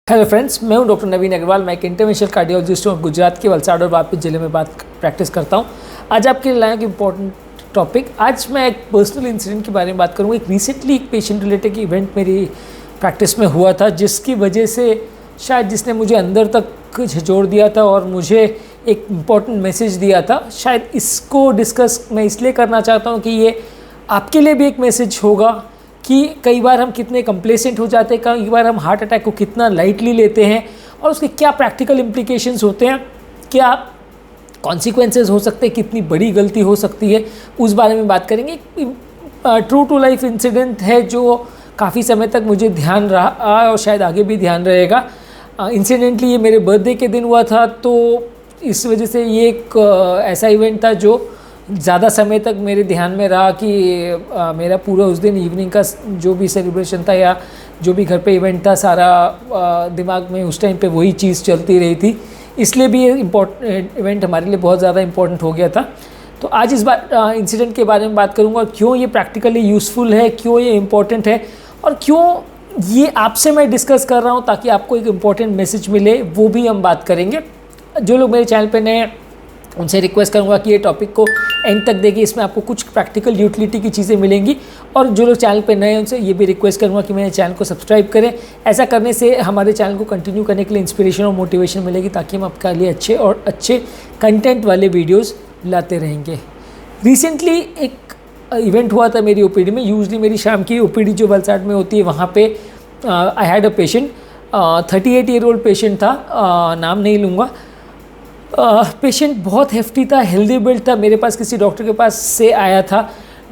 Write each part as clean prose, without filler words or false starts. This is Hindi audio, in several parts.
हेलो फ्रेंड्स, मैं हूं डॉक्टर नवीन अग्रवाल। मैं एक इंटरनेशनल कार्डियोलॉजिस्ट हूं, गुजरात के वलसाड़ और वापी ज़िले में प्रैक्टिस करता हूं। आज आपके लिए लाया एक इम्पॉर्टेंट टॉपिक। आज मैं एक पर्सनल इंसिडेंट के बारे में बात करूंगा। एक रिसेंटली एक पेशेंट रिलेटेड इवेंट मेरी प्रैक्टिस में हुआ था, जिसकी वजह से शायद जिसने मुझे अंदर तक झिझोड़ दिया था और मुझे एक इम्पॉर्टेंट मैसेज दिया था। शायद इसको डिस्कस मैं इसलिए करना चाहता हूँ कि ये आपके लिए भी एक मैसेज होगा कि कई बार हम कितने कंप्लेसेंट हो जाते हैं, कई बार हम हार्ट अटैक को कितना लाइटली लेते हैं और उसके क्या प्रैक्टिकल इम्प्लीकेशंस होते हैं, क्या कॉन्सिक्वेंसेस हो सकते हैं, कितनी बड़ी गलती हो सकती है, उस बारे में बात करेंगे। ट्रू टू लाइफ इंसिडेंट है जो काफ़ी समय तक मुझे ध्यान रहा और शायद आगे भी ध्यान रहेगा। इंसिडेंटली ये मेरे बर्थडे के दिन हुआ था, तो इस वजह से ये एक ऐसा इवेंट था जो ज़्यादा समय तक मेरे ध्यान में रहा कि मेरा पूरा उस दिन इवनिंग का जो भी सेलिब्रेशन था या जो भी घर पे इवेंट था, सारा दिमाग में उस टाइम पे वही चीज़ चलती रही थी। इसलिए भी ये इम्पोर्टेंट इवेंट हमारे लिए बहुत ज़्यादा इम्पोर्टेंट हो गया था। तो आज इस बार इंसिडेंट के बारे में बात करूँगा, क्यों ये प्रैक्टिकली यूज़फुल है, क्यों ये इम्पोर्टेंट है और क्यों ये आपसे मैं डिस्कस कर रहा हूँ ताकि आपको एक इम्पॉर्टेंट मैसेज मिले, वो भी हम बात करेंगे। जो लोग मेरे चैनल पे नए हैं उनसे रिक्वेस्ट करूंगा कि ये टॉपिक को एंड तक देखिए, इसमें आपको कुछ प्रैक्टिकल यूटिलिटी की चीज़ें मिलेंगी। और जो लोग चैनल पे नए हैं उनसे ये भी रिक्वेस्ट करूंगा कि मेरे चैनल को सब्सक्राइब करें। ऐसा करने से हमारे चैनल को कंटिन्यू करने के लिए इंस्पिरेशन और मोटिवेशन मिलेगी, ताकि हम आपके लिए अच्छे कंटेंट वाले वीडियोज़ लाते रहेंगे। रिसेंटली एक इवेंट हुआ था मेरी ओपीडी में। यूजली मेरी शाम की ओपीडी जो वलसाड़ में होती है, वहाँ पे I had a patient, 38 year old patient था, नाम नहीं लूँगा। पेशेंट बहुत हेफ्टी था, हेल्दी बिल्ड था। मेरे पास किसी डॉक्टर के पास से आया था।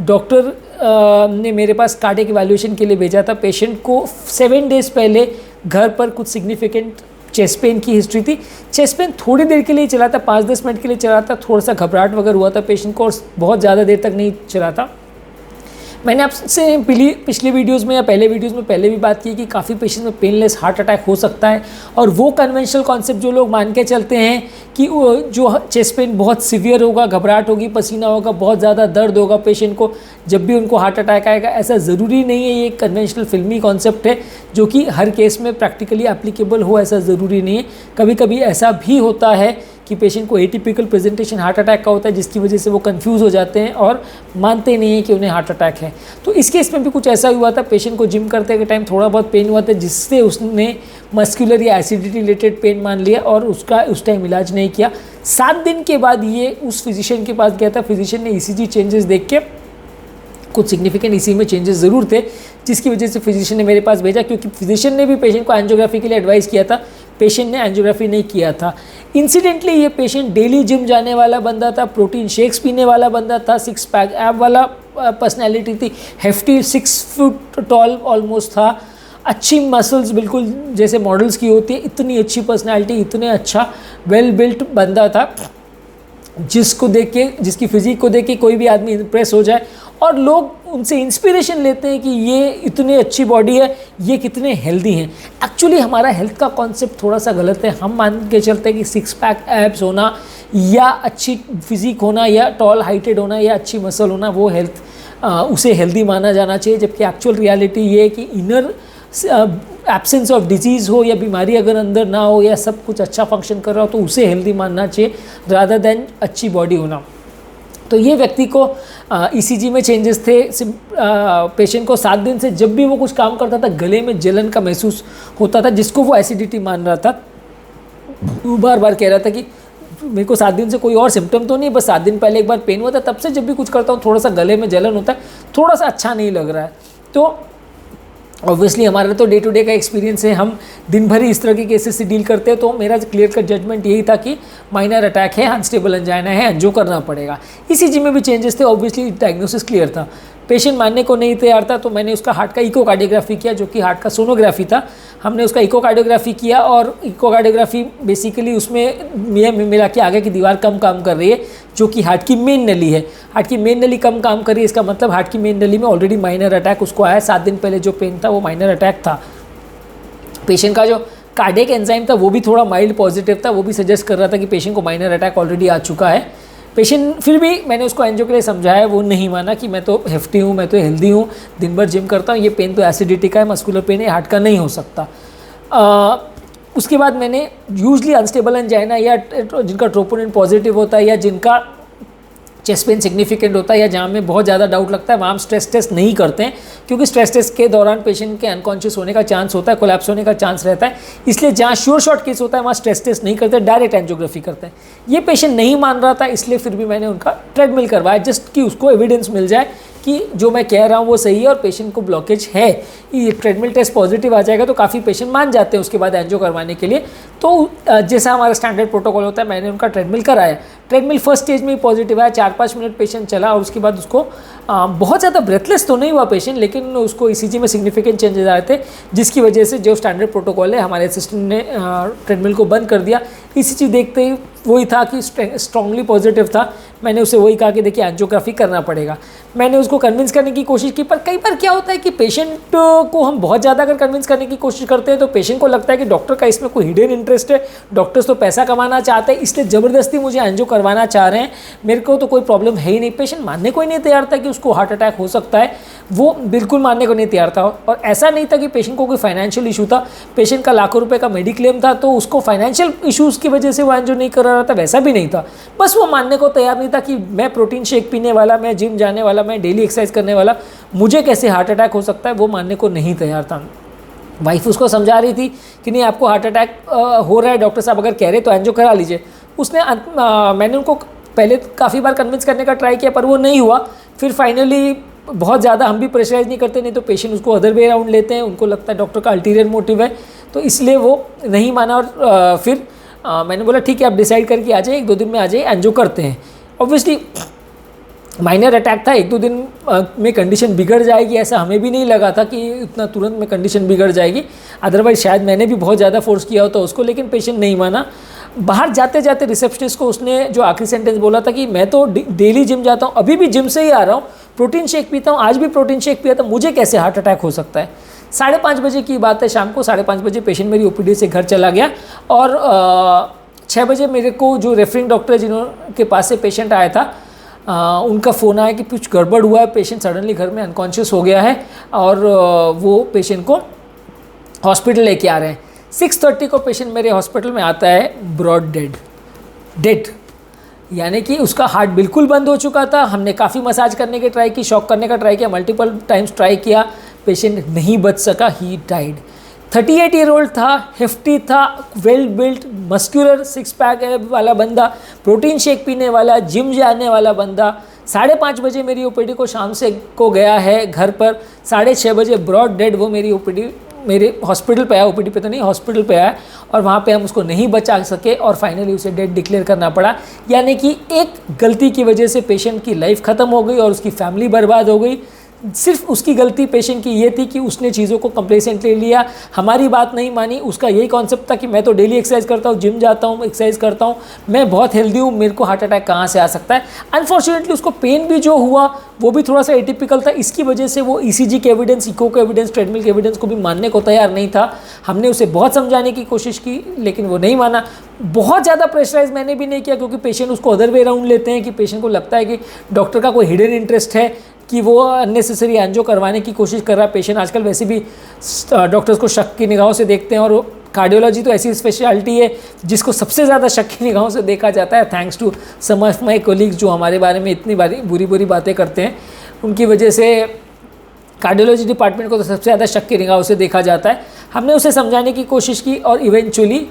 डॉक्टर ने मेरे पास कार्डियक इवैल्यूएशन के लिए भेजा था। पेशेंट को 7 डेज़ पहले घर पर कुछ सिग्निफिकेंट चेस्ट पेन की हिस्ट्री थी। चेस्ट पेन थोड़ी देर के लिए चला था, 5-10 मिनट के लिए चला था। थोड़ा सा घबराहट वगैरह हुआ था पेशेंट को और बहुत ज़्यादा देर तक नहीं चला था। मैंने आपसे पिछले वीडियोस में या पहले वीडियोस में पहले भी बात की कि काफ़ी पेशेंट में पेनलेस हार्ट अटैक हो सकता है। और वो कन्वेंशनल कॉन्सेप्ट जो लोग मान के चलते हैं कि जो चेस्ट पेन बहुत सीवियर होगा, घबराहट होगी, पसीना होगा, बहुत ज़्यादा दर्द होगा पेशेंट को जब भी उनको हार्ट अटैक आएगा, ऐसा ज़रूरी नहीं है। ये एक कन्वेंशनल फिल्मी कॉन्सेप्ट है जो कि हर केस में प्रैक्टिकली एप्लीकेबल हो, ऐसा ज़रूरी नहीं है। कभी कभी ऐसा भी होता है कि पेशेंट को एटिपिकल प्रेजेंटेशन हार्ट अटैक का होता है, जिसकी वजह से वो कंफ्यूज हो जाते हैं और मानते नहीं हैं कि उन्हें हार्ट अटैक है। तो इस केस में भी कुछ ऐसा हुआ था। पेशेंट को जिम करते के टाइम थोड़ा बहुत पेन हुआ था, जिससे उसने मस्कुलर या एसिडिटी रिलेटेड पेन मान लिया और उसका उस टाइम इलाज नहीं किया। 7 दिन के बाद ये उस फिजिशियन के पास गया था। फिजिशियन ने ईसीजी चेंजेस देख के, कुछ सिग्निफिकेंट इसी में चेंजेस ज़रूर थे, जिसकी वजह से फिजिशियन ने मेरे पास भेजा, क्योंकि फिजिशियन ने भी पेशेंट को एंजियोग्राफी के लिए एडवाइस किया था। पेशेंट ने एंजियोग्राफी नहीं किया था। इंसिडेंटली ये पेशेंट डेली जिम जाने वाला बंदा था, प्रोटीन शेक्स पीने वाला बंदा था, 6 पैक एब वाला पर्सनैलिटी थी, हेफ्टी 6 फुट टॉल ऑलमोस्ट था, अच्छी मसल्स बिल्कुल जैसे मॉडल्स की होती है, इतनी अच्छी पर्सनैलिटी, इतने अच्छा वेल बिल्ट बंदा था जिसको देख के, जिसकी फिजिक को देख के कोई भी आदमी इंप्रेस हो जाए और लोग उनसे इंस्पिरेशन लेते हैं कि ये इतनी अच्छी बॉडी है, ये कितने हेल्दी हैं। एक्चुअली हमारा हेल्थ का कॉन्सेप्ट थोड़ा सा गलत है। हम मान के चलते हैं कि 6 पैक एब्स होना या अच्छी फिजिक होना या टॉल हाइटेड होना या अच्छी मसल होना, वो हेल्थ उसे हेल्दी माना जाना चाहिए। जबकि एक्चुअल रियलिटी ये है कि इनर एब्सेंस ऑफ डिजीज़ हो या बीमारी अगर अंदर ना हो या सब कुछ अच्छा फंक्शन कर रहा हो, तो उसे हेल्दी मानना चाहिए रादर देन अच्छी बॉडी होना। तो ये व्यक्ति को ईसीजी में चेंजेस थे। पेशेंट को 7 दिन से जब भी वो कुछ काम करता था गले में जलन का महसूस होता था, जिसको वो एसिडिटी मान रहा था। वो बार बार कह रहा था कि मेरे को 7 दिन से कोई और सिम्टम तो नहीं, बस 7 दिन पहले एक बार पेन हुआ था, तब से जब भी कुछ करता हूँ थोड़ा सा गले में जलन होता है, थोड़ा सा अच्छा नहीं लग रहा है। तो ऑब्वियसली हमारा तो डे टू डे का एक्सपीरियंस है, हम दिन भर ही इस तरह के केसेस से डील करते हैं। तो मेरा क्लियर कट जजमेंट यही था कि माइनर अटैक है, अनस्टेबल एंजाइना है, जो करना पड़ेगा। ईसीजी में भी चेंजेस थे, ऑब्वियसली डायग्नोसिस क्लियर था। पेशेंट मानने को नहीं तैयार था, तो मैंने उसका हार्ट का इकोकार्डियोग्राफी किया, जो कि हार्ट का सोनोग्राफी था। हमने उसका इकोकार्डियोग्राफी किया और इकोकार्डियोग्राफी बेसिकली उसमें ये मिला कि आगे की दीवार कम काम कर रही है, जो कि हार्ट की मेन नली है। हार्ट की मेन नली कम काम कर रही है, इसका मतलब हार्ट की मेन नली में ऑलरेडी माइनर अटैक उसको आया। 7 दिन पहले जो पेन था वो माइनर अटैक था। पेशेंट का जो कार्डियक एंजाइम था वो भी थोड़ा माइल्ड पॉजिटिव था, वो भी सजेस्ट कर रहा था कि पेशेंट को माइनर अटैक ऑलरेडी आ चुका है। पेशेंट फिर भी मैंने उसको एंजियो के लिए समझाया, वो नहीं माना कि मैं तो हेफ्टी हूँ, मैं तो हेल्दी हूँ, दिन भर जिम करता हूँ, ये पेन तो एसिडिटी का है, मस्कुलर पेन है, हार्ट का नहीं हो सकता। उसके बाद मैंने यूजली अनस्टेबल एंजाइना या जिनका ट्रोपोनिन पॉजिटिव होता है या जिनका चेस्ट पेन सिग्निफिकेंट होता है या जहाँ में बहुत ज़्यादा डाउट लगता है वहाँ हम स्ट्रेस टेस्ट नहीं करते हैं, क्योंकि स्ट्रेस टेस्ट के दौरान पेशेंट के अनकॉन्शियस होने का चांस होता है, कोलैप्स होने का चांस रहता है। इसलिए जहाँ श्योर शॉट केस होता है वहाँ स्ट्रेस टेस्ट नहीं करते, डायरेक्ट एंजियोग्राफी करते हैं। ये पेशेंट नहीं मान रहा था, इसलिए फिर भी मैंने उनका ट्रेडमिल करवाया, जस्ट कि उसको एविडेंस मिल जाए कि जो मैं कह रहा हूँ वो सही है और पेशेंट को ब्लॉकेज है। ये ट्रेडमिल टेस्ट पॉजिटिव आ जाएगा तो काफ़ी पेशेंट मान जाते हैं उसके बाद एंजियो करवाने के लिए। तो जैसा हमारा स्टैंडर्ड प्रोटोकॉल होता है, मैंने उनका ट्रेडमिल कराया। ट्रेडमिल फर्स्ट स्टेज में ही पॉजिटिव आया, 4-5 मिनट पेशेंट चला और उसके बाद उसको बहुत ज़्यादा ब्रेथलेस तो नहीं हुआ पेशेंट, लेकिन उसको ईसीजी में सिग्निफिकेंट चेंजेस आए थे, जिसकी वजह से जो स्टैंडर्ड प्रोटोकॉल है हमारे असिस्टेंट ने ट्रेडमिल को बंद कर दिया। ईसीजी देखते ही वही था कि स्ट्रांगली पॉजिटिव था। मैंने उसे वही कहा कि देखिए एंजियोग्राफी करना पड़ेगा। मैंने उसको कन्विंस करने की कोशिश की, पर कई बार क्या होता है कि पेशेंट को हम बहुत ज़्यादा अगर कन्विंस करने की कोशिश करते हैं तो पेशेंट को लगता है कि डॉक्टर का इसमें कोई हिडन इंटरेस्ट है, डॉक्टर्स तो पैसा कमाना चाहते हैं इसलिए ज़बरदस्ती मुझे एंजियो करवाना चाह रहे हैं, मेरे को तो कोई प्रॉब्लम है ही नहीं। पेशेंट मानने को ही नहीं तैयार था कि उसको हार्ट अटैक हो सकता है, वो बिल्कुल मानने को नहीं तैयार था। और ऐसा नहीं था कि पेशेंट को कोई फाइनेंशियल इशू था, पेशेंट का लाखों रुपए का मेडिक्लेम था तो उसको फाइनेंशियल इशूज़ की वजह से वो एंजियो नहीं कर रहा था, वैसा भी नहीं था। बस वो मानने को तैयार नहीं था कि मैं प्रोटीन शेक पीने वाला, मैं जिम जाने वाला, मैं डेली एक्सरसाइज करने वाला, मुझे कैसे हार्ट अटैक हो सकता है, वो मानने को नहीं तैयार था। वाइफ उसको समझा रही थी कि नहीं आपको हार्ट अटैक हो रहा है, डॉक्टर साहब अगर कह रहे तो एंजियो करा लीजिए। मैंने उनको पहले काफ़ी बार कन्विंस करने का ट्राई किया पर वो नहीं हुआ। फिर फाइनली बहुत ज़्यादा हम भी प्रेशराइज नहीं करते, नहीं तो पेशेंट उसको अदर वे राउंड लेते हैं, उनको लगता है डॉक्टर का अल्टीरियर मोटिव है, तो इसलिए वो नहीं माना। और फिर मैंने बोला ठीक है आप डिसाइड करके आ जाइए, 1-2 दिन में आ जाइए, एंजियो करते हैं। ऑब्वियसली माइनर अटैक था, 1-2 दिन में कंडीशन बिगड़ जाएगी ऐसा हमें भी नहीं लगा था कि इतना तुरंत में कंडीशन बिगड़ जाएगी, अदरवाइज शायद मैंने भी बहुत ज़्यादा फोर्स किया होता उसको, लेकिन पेशेंट नहीं माना। बाहर जाते जाते रिसेप्शनिस्ट को उसने जो आखिरी सेंटेंस बोला था कि मैं तो डेली जिम जाता हूँ, अभी भी जिम से ही आ रहा हूँ, प्रोटीन शेक पीता हूँ, आज भी प्रोटीन शेक पिया था, मुझे कैसे हार्ट अटैक हो सकता है। 5:30 बजे की बात है, शाम को 5:30 बजे पेशेंट मेरी ओपीडी से घर चला गया और 6 बजे मेरे को जो रेफरिंग डॉक्टर जिनके पास से पेशेंट आया था उनका फ़ोन आया कि कुछ गड़बड़ हुआ है, पेशेंट सडनली घर में अनकॉन्शियस हो गया है और वो पेशेंट को हॉस्पिटल लेके आ रहे हैं। 6:30 को पेशेंट मेरे हॉस्पिटल में आता है ब्रॉड डेड, यानी कि उसका हार्ट बिल्कुल बंद हो चुका था। हमने काफ़ी मसाज करने की ट्राई की, शॉक करने का ट्राई किया, मल्टीपल टाइम्स ट्राई किया, पेशेंट नहीं बच सका, ही डाइड। 38 ईयर ओल्ड था, हेफ्टी था, वेल बिल्ट, मस्कुलर 6 पैक वाला बंदा, प्रोटीन शेक पीने वाला, जिम जाने वाला बंदा। 5:30 बजे मेरी ओपीडी को शाम से को गया है घर पर, 6:30 बजे ब्रॉड डेड वो मेरी ओपीडी मेरे हॉस्पिटल पे आया, ओपीडी पे तो नहीं हॉस्पिटल पे आया, और वहाँ पे हम उसको नहीं बचा सके और फाइनली उसे डेड डिक्लेयर करना पड़ा। यानी कि एक गलती की वजह से पेशेंट की लाइफ ख़त्म हो गई और उसकी फैमिली बर्बाद हो गई। सिर्फ उसकी गलती पेशेंट की ये थी कि उसने चीज़ों को कंप्लेसेंटली लिया, हमारी बात नहीं मानी। उसका यही कॉन्सेप्ट था कि मैं तो डेली एक्सरसाइज करता हूँ, जिम जाता हूँ, एक्सरसाइज करता हूँ, मैं बहुत हेल्दी हूँ, मेरे को हार्ट अटैक कहाँ से आ सकता है। अनफॉर्चुनेटली उसको पेन भी जो हुआ वो भी थोड़ा सा एटिपिकल था, इसकी वजह से वो ईसीजी के एविडेंस, इको के एविडेंस, ट्रेडमिल के एविडेंस को भी मानने को तैयार नहीं था। हमने उसे बहुत समझाने की कोशिश की लेकिन वो नहीं माना। बहुत ज़्यादा प्रेशराइज मैंने भी नहीं किया क्योंकि पेशेंट उसको अदर वे राउंड लेते हैं कि पेशेंट को लगता है कि डॉक्टर का कोई हिडन इंटरेस्ट है कि वो अननेसेसरी एंजियो करवाने की कोशिश कर रहा है। पेशेंट आजकल वैसे भी डॉक्टर्स को शक की निगाहों से देखते हैं और कार्डियोलॉजी तो ऐसी स्पेशलिटी है जिसको सबसे ज़्यादा शक की निगाहों से देखा जाता है, thanks to some of my colleagues जो हमारे बारे में इतनी बुरी बातें करते हैं। उनकी वजह से कार्डियोलॉजी डिपार्टमेंट को तो सबसे ज़्यादा शक की निगाहों से देखा जाता है। हमने उसे समझाने की कोशिश की और इवेंचुअली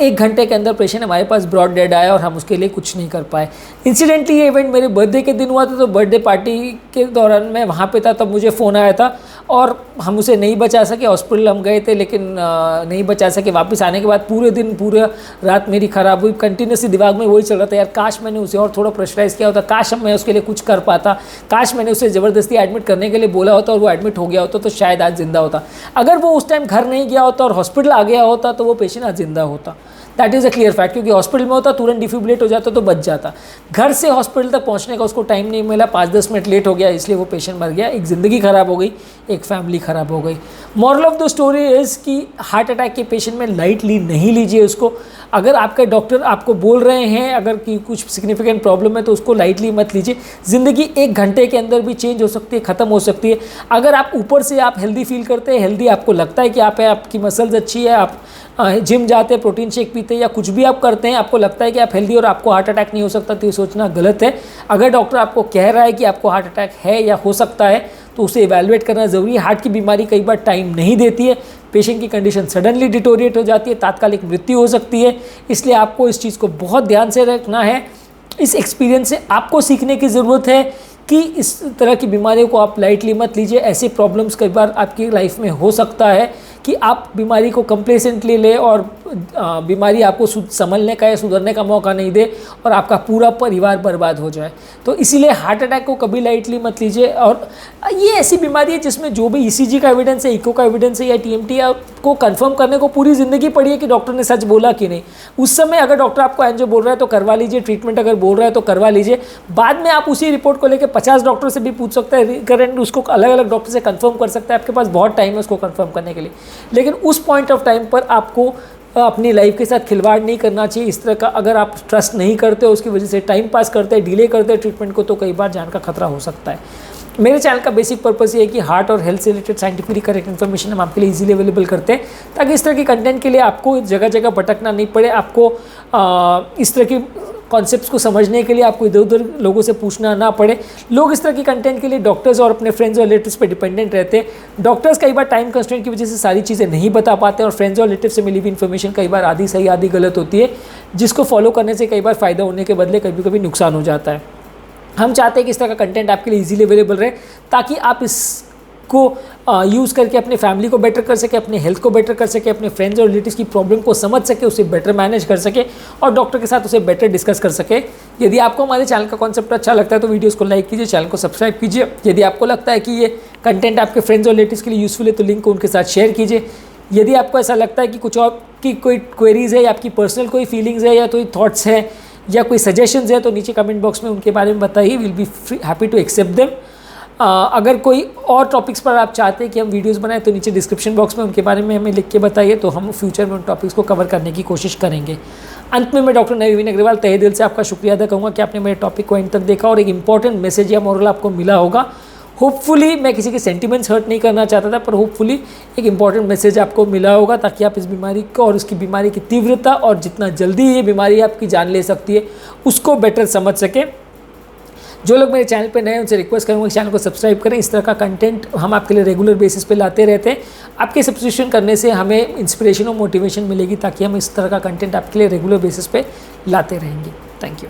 1 घंटे के अंदर पेशेंट हमारे पास ब्रॉड डेड आया और हम उसके लिए कुछ नहीं कर पाए। इंसिडेंटली ये इवेंट मेरे बर्थडे के दिन हुआ था, तो बर्थडे पार्टी के दौरान मैं वहाँ पे था, तब मुझे फ़ोन आया था और हम उसे नहीं बचा सके। हॉस्पिटल हम गए थे लेकिन नहीं बचा सके। वापस आने के बाद पूरे दिन पूरा रात मेरी ख़राब हुई, कंटिन्यूसली दिमाग में वही चल रहा था, यार काश मैंने उसे और थोड़ा प्रेशराइज़ किया होता, काश मैं उसके लिए कुछ कर पाता, काश मैंने उसे ज़बरदस्ती एडमिट करने के लिए बोला होता और वो एडमिट हो गया होता तो शायद आज ज़िंदा होता। अगर वो उस टाइम घर नहीं गया होता और हॉस्पिटल आ गया होता तो वो पेशेंट आज ज़िंदा होता। That is a clear fact, क्योंकि हॉस्पिटल में होता तुरंत डिफिब्रिलेट हो जाता तो बच जाता। घर से हॉस्पिटल तक पहुंचने का उसको टाइम नहीं मिला, 5-10 मिनट लेट हो गया, इसलिए वो पेशेंट मर गया। एक ज़िंदगी ख़राब हो गई, एक फैमिली ख़राब हो गई। Moral of the story is कि हार्ट अटैक के पेशेंट में लाइटली नहीं लीजिए उसको। अगर आपका डॉक्टर आपको बोल रहे हैं अगर कि कुछ सिग्निफिकेंट प्रॉब्लम है तो उसको लाइटली मत लीजिए। ज़िंदगी 1 घंटे के अंदर भी चेंज हो सकती है, ख़त्म हो सकती है। अगर आप ऊपर से आप हेल्दी फील करते हैं, हेल्दी आपको लगता है कि आप है, आपकी मसल्स अच्छी है, आप जिम जाते हैं, प्रोटीन शेक पीते हैं या कुछ भी आप करते हैं, आपको लगता है कि आप हेल्दी और आपको हार्ट अटैक नहीं हो सकता, तो ये सोचना गलत है। अगर डॉक्टर आपको कह रहा है कि आपको हार्ट अटैक है या हो सकता है तो उसे इवैल्यूएट करना ज़रूरी है। हार्ट की बीमारी कई बार टाइम नहीं देती है, पेशेंट की कंडीशन सडनली डिटोरिएट हो जाती है, तात्कालिक मृत्यु हो सकती है। इसलिए आपको इस चीज़ को बहुत ध्यान से रखना है। इस एक्सपीरियंस से आपको सीखने की ज़रूरत है कि इस तरह की बीमारियों को आप लाइटली मत लीजिए। ऐसे प्रॉब्लम्स कई बार आपकी लाइफ में हो सकता है कि आप बीमारी को कंप्लेसेंटली ले और बीमारी आपको संभलने का या सुधरने का मौका नहीं दे और आपका पूरा परिवार बर्बाद हो जाए। तो इसीलिए हार्ट अटैक को कभी लाइटली मत लीजिए। और ये ऐसी बीमारी है जिसमें जो भी ईसीजी का एविडेंस है, इको का एविडेंस है या टीएमटी को कंफर्म करने को पूरी ज़िंदगी पड़ी है कि डॉक्टर ने सच बोला कि नहीं। उस समय अगर डॉक्टर आपको एंजियो बोल रहा है तो करवा लीजिए, ट्रीटमेंट अगर बोल रहा है तो करवा लीजिए। बाद में आप उसी रिपोर्ट को लेकर 50 डॉक्टर से भी पूछ सकते हैं, रिकरेंट उसको अलग अलग डॉक्टर से कंफर्म कर सकते हैं। आपके पास बहुत टाइम है उसको कंफर्म करने के लिए, लेकिन उस पॉइंट ऑफ टाइम पर आपको अपनी लाइफ के साथ खिलवाड़ नहीं करना चाहिए। इस तरह का अगर आप ट्रस्ट नहीं करते हो, उसकी वजह से टाइम पास करते हैं, डिले करते हैं ट्रीटमेंट को, तो कई बार जान का खतरा हो सकता है। मेरे चैनल का बेसिक पर्पस ये है कि हार्ट और हेल्थ से रिलेटेड साइंटिफिकली करेक्ट इन्फॉर्मेशन हम आपके लिए इजीली अवेलेबल करते हैं, ताकि इस तरह की कंटेंट के लिए आपको जगह जगह भटकना नहीं पड़े। आपको इस तरह की कॉन्सेप्ट्स को समझने के लिए आपको इधर उधर लोगों से पूछना ना पड़े। लोग इस तरह की कंटेंट के लिए डॉक्टर्स और अपने फ्रेंड्स और रिलेटिव्स पे डिपेंडेंट रहते हैं। डॉक्टर्स कई बार टाइम कंस्ट्रेंट की वजह से सारी चीज़ें नहीं बता पाते और फ्रेंड्स और रिलेटिव से मिली हुई इन्फॉर्मेशन कई बार आधी सही आधी गलत होती है, जिसको फॉलो करने से कई बार फ़ायदा होने के बदले कभी कभी नुकसान हो जाता है। हम चाहते हैं कि इस तरह का कंटेंट आपके लिए इजीली अवेलेबल रहे, ताकि आप इसको यूज़ करके अपने फैमिली को बेटर कर सके, अपने हेल्थ को बेटर कर सके, अपने फ्रेंड्स और रिलेटिव्स की प्रॉब्लम को समझ सके, उसे बेटर मैनेज कर सके और डॉक्टर के साथ उसे बेटर डिस्कस कर सके। यदि आपको हमारे चैनल का कॉन्सेप्ट अच्छा लगता है तो वीडियोस को लाइक कीजिए, चैनल को सब्सक्राइब कीजिए। यदि आपको लगता है कि ये कंटेंट आपके फ्रेंड्स और रिलेटिव्स के लिए यूज़फुल है तो लिंक को उनके साथ शेयर कीजिए। यदि आपको ऐसा लगता है कि कुछ और की कोई क्वेरीज़ है या आपकी पर्सनल कोई फीलिंग्स है या कोई थॉट्स है या कोई सजेशंस है तो नीचे कमेंट बॉक्स में उनके बारे में बताइए। Will be happy to accept them. अगर कोई और टॉपिक्स पर आप चाहते हैं कि हम वीडियोस बनाएं तो नीचे डिस्क्रिप्शन बॉक्स में उनके बारे में हमें लिख के बताइए, तो हम फ्यूचर में उन टॉपिक्स को कवर करने की कोशिश करेंगे। अंत में मैं डॉक्टर नवीन अग्रवाल तहे दिल से आपका शुक्रिया अदा करूँगा कि आपने मेरे टॉपिक को एंड तक देखा और एक इंपॉर्टेंट मैसेज या मोरल आपको मिला होगा। होपफुली, मैं किसी के सेंटिमेंट्स हर्ट नहीं करना चाहता था, पर होपफुली एक इंपॉर्टेंट मैसेज आपको मिला होगा, ताकि आप इस बीमारी को और उसकी बीमारी की तीव्रता और जितना जल्दी ये बीमारी आपकी जान ले सकती है उसको बेटर समझ सकें। जो लोग मेरे चैनल पे नए हैं उनसे रिक्वेस्ट करूँगा कि चैनल को सब्सक्राइब करें। इस तरह का कंटेंट हम आपके लिए रेगुलर बेसिस पे लाते रहते हैं। आपके सब्सक्रिप्शन करने से हमें इंस्पिरेशन और मोटिवेशन मिलेगी, ताकि हम इस तरह का कंटेंट आपके लिए रेगुलर बेसिस पे लाते रहेंगे। Thank you.